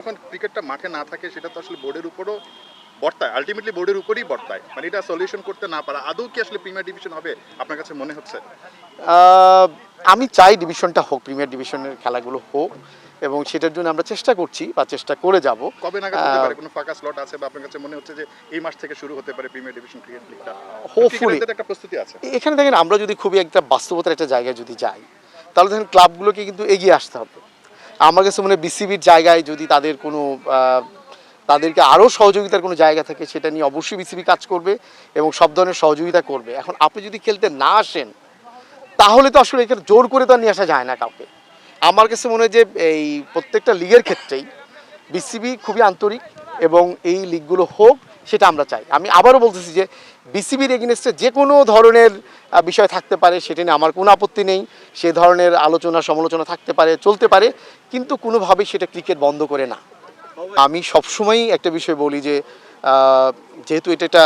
যখন ক্রিকেটটা মাঠে না থাকে সেটা তো আসলে বোর্ডের উপরও বর্তায়, আলটিমেটলি বোর্ডের উপরই বর্তায়, মানে এটা সলিউশন করতে না পারা আদৌ কি আসলে প্রিমিয়ার ডিভিশন হবে আপনার কাছে মনে হচ্ছে? আহ, আমি চাই ডিভিশনটা হোক, প্রিমিয়ার ডিভিশনের খেলাগুলো হোক, এবং সেটার জন্য আমরা চেষ্টা করছি বা চেষ্টা করে যাব। কবে নাগাদ হতে পারে? কোনো ফাঁকা স্লট আছে বা আপনার কাছে মনে হচ্ছে যে এই মাস থেকে শুরু হতে পারে প্রিমিয়ার ডিভিশন ক্রিকেট লিগটা? হোপফুলি ক্রিকেটারদের একটা প্রস্তুতি আছে। এখানে দেখেন, আমরা যদি খুবই একটা বাস্তবতার একটা জায়গায় যদি যাই, তাহলে দেখেন ক্লাবগুলোকে কিন্তু এগিয়ে আসতে হবে। আমার কাছে মনে হয় বিসিবির জায়গায় যদি তাদের কোনো তাদেরকে আরও সহযোগিতার কোনো জায়গা থাকে, সেটা নিয়ে অবশ্যই বিসিবি কাজ করবে এবং সব ধরনের সহযোগিতা করবে। এখন আপনি যদি খেলতে না আসেন, তাহলে তো আসলে এখানে জোর করে তো আর নিয়ে আসা যায় না কাউকে। আমার কাছে মনে হয় যে এই প্রত্যেকটা লিগের ক্ষেত্রেই বিসিবি খুবই আন্তরিক, এবং এই লিগগুলো হোক সেটা আমরা চাই। আমি আবারও বলতেছি যে বিসিবির এগেনস্টে যে কোনো ধরনের বিষয় থাকতে পারে, সেটা নিয়ে আমার কোনো আপত্তি নেই। সে ধরনের আলোচনা সমালোচনা থাকতে পারে, চলতে পারে, কিন্তু কোনোভাবেই সেটা ক্রিকেট বন্ধ করে না। আমি সবসময়ই একটা বিষয় বলি যে যেহেতু এটা একটা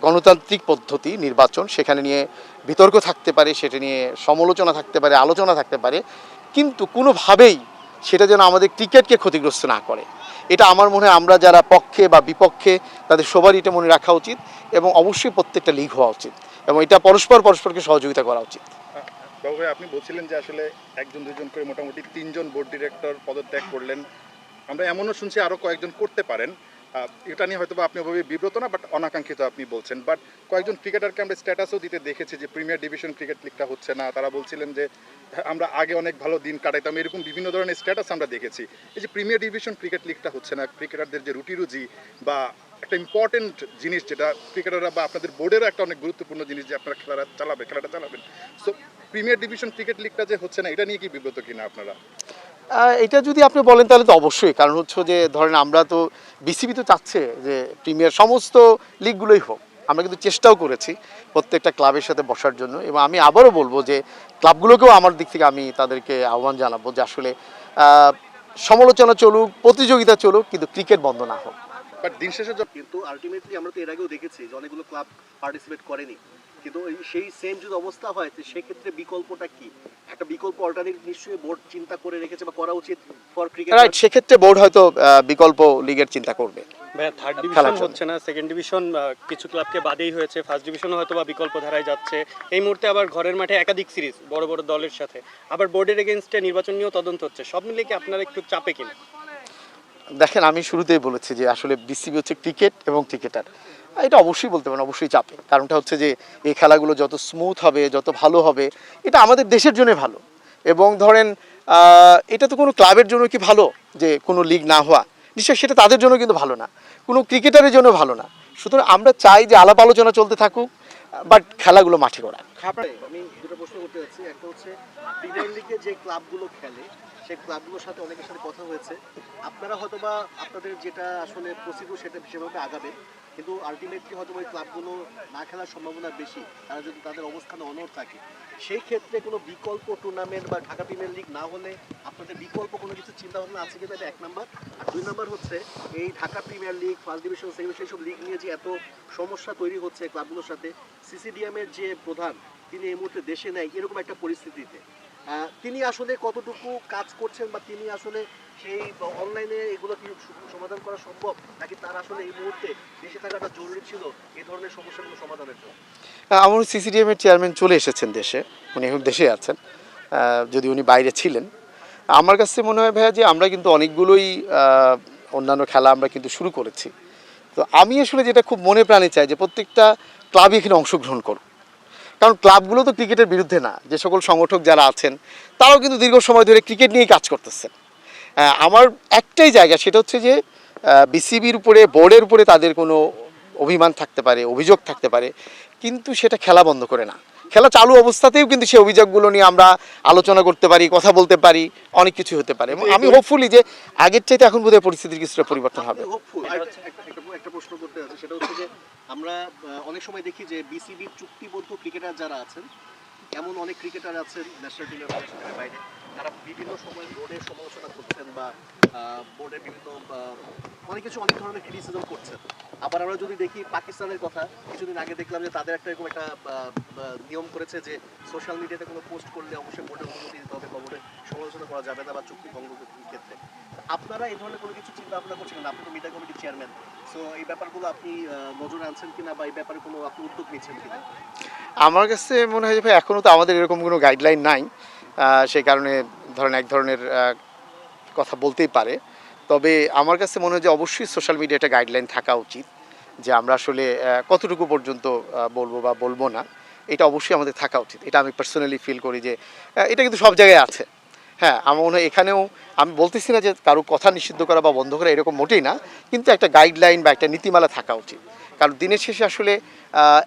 গণতান্ত্রিক পদ্ধতি নির্বাচন, সেখানে নিয়ে বিতর্ক থাকতে পারে, সেটা নিয়ে সমালোচনা থাকতে পারে, আলোচনা থাকতে পারে, কিন্তু কোনোভাবেই সেটা যেন আমাদের ক্রিকেটকে ক্ষতিগ্রস্ত না করে। এটা আমার মনে হয় আমরা যারা পক্ষে বা বিপক্ষে তাদের সবারই এটা মনে রাখা উচিত, এবং অবশ্যই প্রত্যেকটা লিগ হওয়া উচিত, এবং এটা পরস্পরকে সহযোগিতা করা উচিত। বাবু ভাই, আপনি বলছিলেন যে আসলে একজন দুজন করে মোটামুটি 3জন বোর্ড ডিরেক্টর পদত্যাগ করলেন। আমরা এমনও শুনছি আরও কয়েকজন করতে পারেন। এটা নিয়ে হয়তো আপনি ওভাবে বিব্রত না, বাট অনাকাঙ্ক্ষিত আপনি বলছেন। বাট কয়েকজন ক্রিকেটারকে আমরা স্ট্যাটাসও দিতে দেখেছি যে প্রিমিয়ার ডিভিশন ক্রিকেট লিগটা হচ্ছে না। তারা বলছিলেন যে আমরা আগে অনেক ভালো দিন কাটাইতাম, এরকম বিভিন্ন ধরনের স্ট্যাটাস আমরা দেখেছি। এই যে প্রিমিয়ার ডিভিশন ক্রিকেট লিগটা হচ্ছে না, ক্রিকেটারদের যে রুটি বা একটা ইম্পর্টেন্ট জিনিস, যেটা ক্রিকেটাররা বা আপনাদের বোর্ডেরও একটা অনেক গুরুত্বপূর্ণ জিনিস যে আপনারা খেলাটা চালাবেন। সো প্রিমিয়ার ডিভিশন ক্রিকেট লিগটা যে হচ্ছে না, এটা নিয়ে কি বিব্রত কিনা আপনারা? এটা যদি আপনি বলেন তাহলে তো অবশ্যই, কারণ হচ্ছে যে ধরেন আমরা তো, বিসিবি তো চাচ্ছে যে প্রিমিয়ার সমস্ত লিগগুলোই হোক। আমরা কিন্তু চেষ্টাও করেছি প্রত্যেকটা ক্লাবের সাথে বসার জন্য, এবং আমি আবারও বলবো যে ক্লাবগুলোকেও আমার দিক থেকে আমি তাদেরকে আহ্বান জানাবো যে আসলে সমালোচনা চলুক, প্রতিযোগিতা চলুক, কিন্তু ক্রিকেট বন্ধ না হোক। বাট দিন শেষে কিন্তু আলটিমেটলি আমরা তো এর আগেও দেখেছি যে অনেকগুলো ক্লাব পার্টিসিপেট করেনি, কিন্তু সেই সেম যদি অবস্থা হয় তো সেক্ষেত্রে বিকল্পটা কি? একটা বিকল্প অল্টারনেটিভ নিশ্চয়ই বোর্ড চিন্তা করে রেখেছে বা করা উচিত ফর ক্রিকেট। রাইট, সেক্ষেত্রে বোর্ড হয়তো বিকল্প লিগের চিন্তা করবে। ভাইয়া, থার্ড ডিভিশন হচ্ছে না, সেকেন্ড ডিভিশন কিছু ক্লাবকে বাদেই হয়েছে, ফার্স্ট ডিভিশনও হয়তো বা বিকল্প ধারায় যাচ্ছে। এই মুহূর্তে আবার ঘরের মাঠে একাধিক সিরিজ বড় বড় দলের সাথে, আবার বোর্ডের এগেনস্টে নির্বাচন নিয়েও তদন্ত হচ্ছে। সব মিলিয়ে কি আপনারা একটু চাপে কিনা? দেখেন, আমি শুরুতেই বলেছি যে আসলে বিসিবি হচ্ছে ক্রিকেট এবং ক্রিকেটার। এটা অবশ্যই বলতে পারেন, অবশ্যই চাপে। কারণটা হচ্ছে যে এই খেলাগুলো যত স্মুথ হবে, যত ভালো হবে, এটা আমাদের দেশের জন্য ভালো। এবং ধরেন এটা তো কোনো ক্লাবের জন্য কি ভালো যে কোনো লিগ না হওয়া? নিশ্চয়ই সেটা তাদের জন্য কিন্তু ভালো না, কোনো ক্রিকেটারের জন্য ভালো না। সুতরাং আমরা চাই যে আলাপ আলোচনা চলতে থাকুক, বাট খেলাগুলো মাঠে গড়ায়। আমি দুটো প্রশ্ন করতে যাচ্ছি। একটা হচ্ছে প্রিমিয়ার লিগে যে ক্লাবগুলো খেলে সেই ক্লাবগুলোর সাথে অনেকের সাথে কথা হয়েছে, আপনারা হয়তোবা আপনাদের যেটা আসলে প্রসিডিউর সেটা সেভাবে আগাবে, কিন্তু আলটিমেটলি হয়তো ওই ক্লাবগুলো না খেলার সম্ভাবনা বেশি, তারা যদি তাদের অবস্থানে অনড় থাকে। সেই ক্ষেত্রে কোনো বিকল্প টুর্নামেন্ট বা ঢাকা প্রিমিয়ার লিগ না হলে আপনাদের বিকল্প কোনো কিছু চিন্তা ভাবনা আছে কিনা, এটা এক নাম্বার। আর দুই নাম্বার হচ্ছে এই Dhaka premier league, first division, second division এইসব লিগ নিয়ে যে এত সমস্যা তৈরি হচ্ছে ক্লাবগুলোর সাথে, সিসিডিএমের যে প্রধান তিনি এই মুহূর্তে দেশে নেই, এরকম একটা পরিস্থিতিতে তিনি আসলে কতটুকু কাজ করছেন, বা তিনি আসলে সেই অনলাইনে এগুলো কি সমাধান করা সম্ভব, নাকি তার আসলে এই মুহূর্তে দেশে থাকাটা জরুরি ছিল এই ধরনের সমস্যাগুলো সমাধানের জন্য? আমার সিসিডিএম এর চেয়ারম্যান চলে এসেছেন দেশে, উনি এখন দেশে আছেন, যদি উনি বাইরে ছিলেন। আমার কাছে মনে হয় ভাইয়া যে আমরা কিন্তু অনেকগুলোই অন্যান্য খেলা আমরা কিন্তু শুরু করেছি। তো আমি আসলে যেটা খুব মনে প্রাণে চাই যে প্রত্যেকটা ক্লাবই এখানে অংশগ্রহণ করুক, কারণ ক্লাবগুলো তো ক্রিকেটের বিরুদ্ধে না। যে সকল সংগঠক যারা আছেন তারাও কিন্তু দীর্ঘ সময় ধরে ক্রিকেট নিয়েই কাজ করতেছেন। আমার একটাই জায়গা, সেটা হচ্ছে যে বিসিবির উপরে, বোর্ডের উপরে তাদের কোনো অভিমান থাকতে পারে, অভিযোগ থাকতে পারে, কিন্তু সেটা খেলা বন্ধ করে না। খেলা চালু অবস্থাতেও কিন্তু সেই অভিযোগগুলো নিয়ে আমরা আলোচনা করতে পারি, কথা বলতে পারি, অনেক কিছু হতে পারে। এবং আমি হোপফুলি যে আগের চাইতে এখন বোধহয় পরিস্থিতির কিছুটা পরিবর্তন হবে। একটা প্রশ্ন করতে আছে, সেটা হচ্ছে যে আমরা অনেক সময় দেখি যে বিসিবির চুক্তিবদ্ধ ক্রিকেটার যারা আছেন, এমন অনেক ক্রিকেটার আছেন ন্যাশনাল টিমের বাইরে তারা বিভিন্ন সময় বোর্ডের সমালোচনা করছেন বা বোর্ডের বিভিন্ন অনেক কিছু অনেক ধরনের ক্রিটিসিজম করছেন। আবার আমরা যদি দেখি পাকিস্তানের কথা, কিছুদিন আগে দেখলাম যে তাদের একটা এরকম একটা নিয়ম করেছে যে সোশ্যাল মিডিয়াতে কোনো পোস্ট করলে অবশ্যই বোর্ডের অনুমতি দিতে হবে বা বোর্ডের সমালোচনা করা যাবে না বা চুক্তি ভঙ্গ ক্ষেত্রে। আপনারা এই ধরনের কোনো কিছু চিন্তা ভাবনা করছেন না? আপনি তো মিডিয়া কমিটির চেয়ারম্যান, সো এই ব্যাপারগুলো আপনি নজরে আনছেন কিনা বা এই ব্যাপারে কোনো আপনি উদ্যোগ নিচ্ছেন কিনা? আমার কাছে মনে হয় যে ভাই এখনও তো আমাদের এরকম কোনো গাইডলাইন নাই, সেই কারণে ধরেন এক ধরনের কথা বলতেই পারে। তবে আমার কাছে মনে হয় যে অবশ্যই সোশ্যাল মিডিয়া একটা গাইডলাইন থাকা উচিত, যে আমরা আসলে কতটুকু পর্যন্ত বলবো বা বলবো না, এটা অবশ্যই আমাদের থাকা উচিত। এটা আমি পার্সোনালি ফিল করি যে এটা কিন্তু সব জায়গায় আছে। হ্যাঁ, আমার মনে হয় এখানেও আমি বলতেছি না যে কারো কথা নিষিদ্ধ করা বা বন্ধ করা এরকম মোটেই না, কিন্তু একটা গাইডলাইন বা একটা নীতিমালা থাকা উচিত। কারণ দিনের শেষে আসলে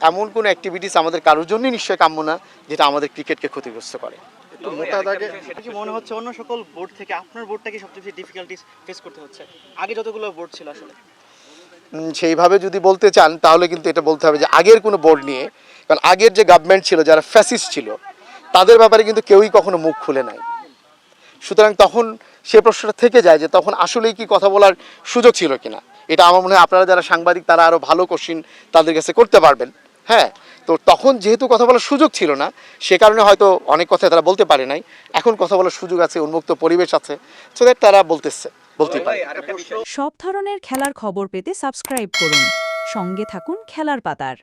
এমন কোনো অ্যাক্টিভিটিস আমাদের কারোর জন্যই নিশ্চয়ই কাম্য না যেটা আমাদের ক্রিকেটকে ক্ষতিগ্রস্ত করে। একটু মোটা দাগে এটা কি মনে হচ্ছে অন্য সকল বোর্ড থেকে আপনার বোর্ডটাকে সবচেয়ে বেশি ডিফিকাল্টিস ফেস করতে হচ্ছে? আগে যতগুলো বোর্ড ছিল আসলে সেইভাবে যদি বলতে চান তাহলে কিন্তু এটা বলতে হবে যে আগের কোনো বোর্ড নিয়ে, কারণ আগের যে গভর্নমেন্ট ছিল, যারা ফ্যাসিস্ট ছিল, তাদের ব্যাপারে কিন্তু কেউই কখনো মুখ খুলে নাই। সুতরাং তখন সে প্রশ্নটা থেকে যায় যে তখন আসলেই কি কথা বলার সুযোগ ছিল কিনা। এটা আমার মনে হয় আপনারা যারা সাংবাদিক তারা আরও ভালো কোশ্চিন তাদের কাছে করতে পারবেন। হ্যাঁ, তো তখন যেহেতু কথা বলার সুযোগ ছিল না, সে কারণে হয়তো অনেক কথা তারা বলতে পারে নাই। এখন কথা বলার সুযোগ আছে, উন্মুক্ত পরিবেশ আছে, সো দ্যাট তারা বলতে পারে। সব ধরনের খেলার খবর পেতে সাবস্ক্রাইব করুন। সঙ্গে থাকুন খেলার পাতার।